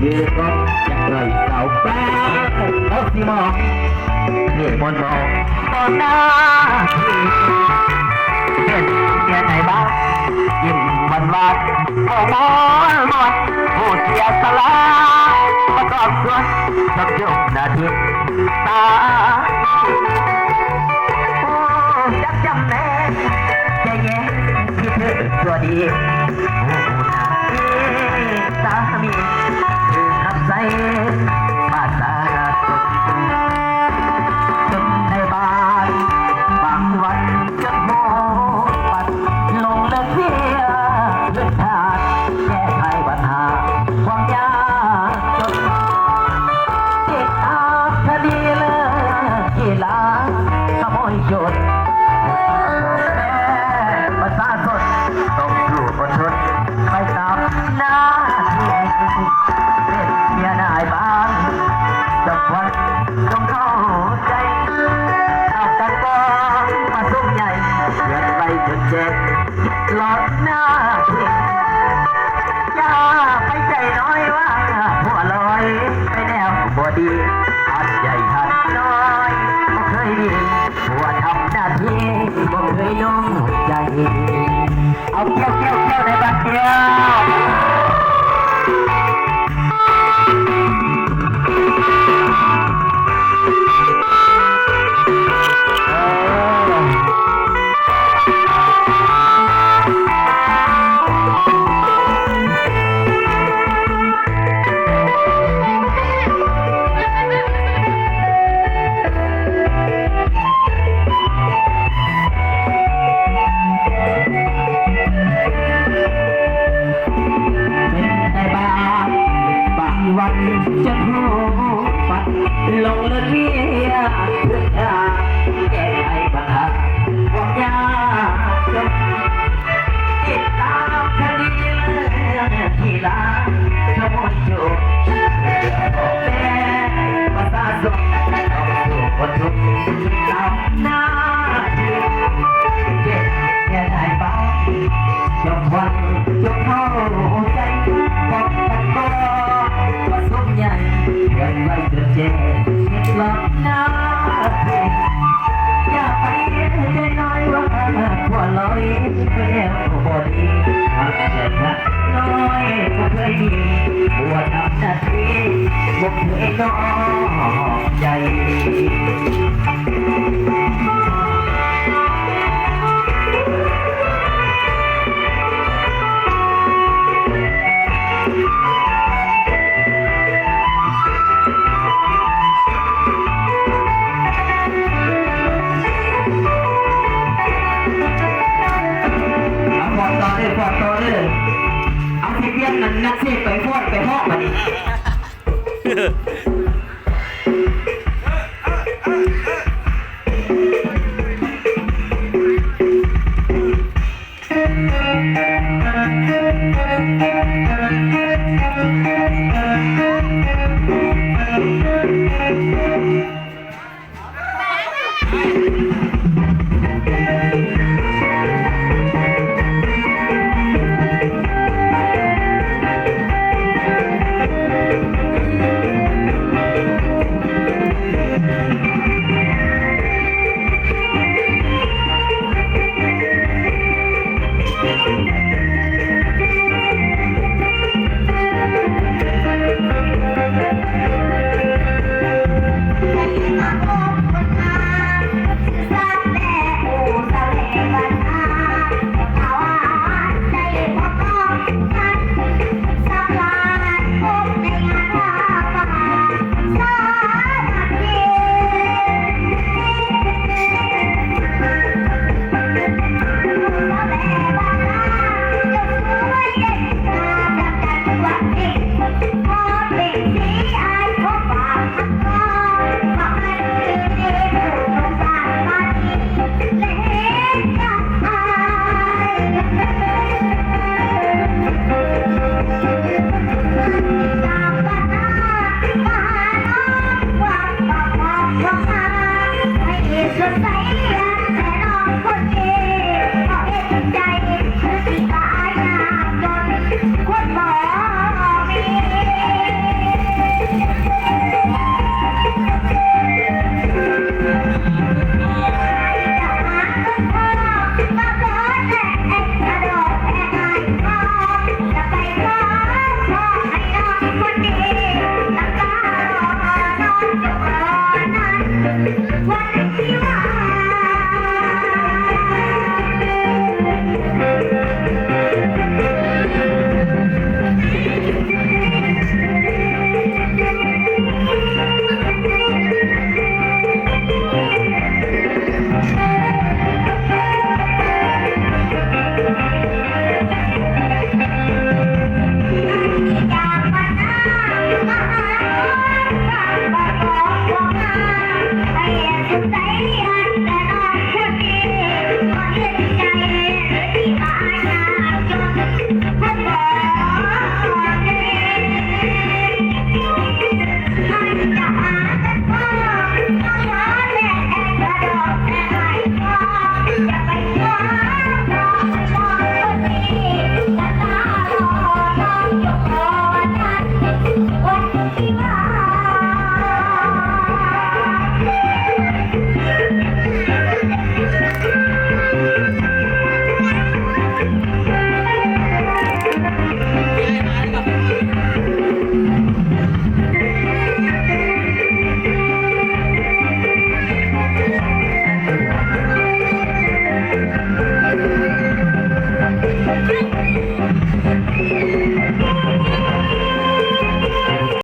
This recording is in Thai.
ยืนก็ยังไรเสาแป้งเอาสิมองนี่มนมองตอนหน้าเห็นเสียไหนบ้างยิ้มวันวันโอ้โหมวนผู้เสียสละประกอบส่วนสักยกนาทีตาจับจำแน่ใจเย็นที่เธอตัวดีสามีคือคำใส่ภาษาจนในบ้านบางวันจะโมปัดลงเลือเสียเลือดชาติแก้ไขปัญหาความยากจนติดตามคดีเลยกีฬาขโมยโจรประชาชนต้องสู้อดทนไปตามหน้าที่เป็นเมียนายบ้านสักวันต้องเข้าใจเอากันก่อนมาสุ่มใหญ่เกินไปจนเจ็บหลอดหน้าที่อย่าไปใจน้อยว่าหัวลอยไปแนวบอดีหัดใหญ่หัดน้อยไม่เคยดีหัวทำหน้าที่ไม่เคยน้องใจเอาเกี้ยวในบัดเดียววันจะโทษปัดลงเรียเพื่อจะแก้ไขปัญหาความยากจนติดตามคดีที่ลาขโมยโจรแต่ประชาชนต้องสู้คนทุกข์ตามหน้าที่เก็บแค่ได้บ้างจบวันจบเข้าใจบอกกันก่อนสุ่มใหญ่เกินไว้จนเจ็บหลับหน้าอย่าไปใจน้อยว่าหัวลอยไปแล้วบอดีหักใจละน้อยก็เคยมีหัวทำหน้าที่บอกเคยน้องใจเอาที่เพี้ยนนั้นนักเสกไปฟอดไปหอกมัน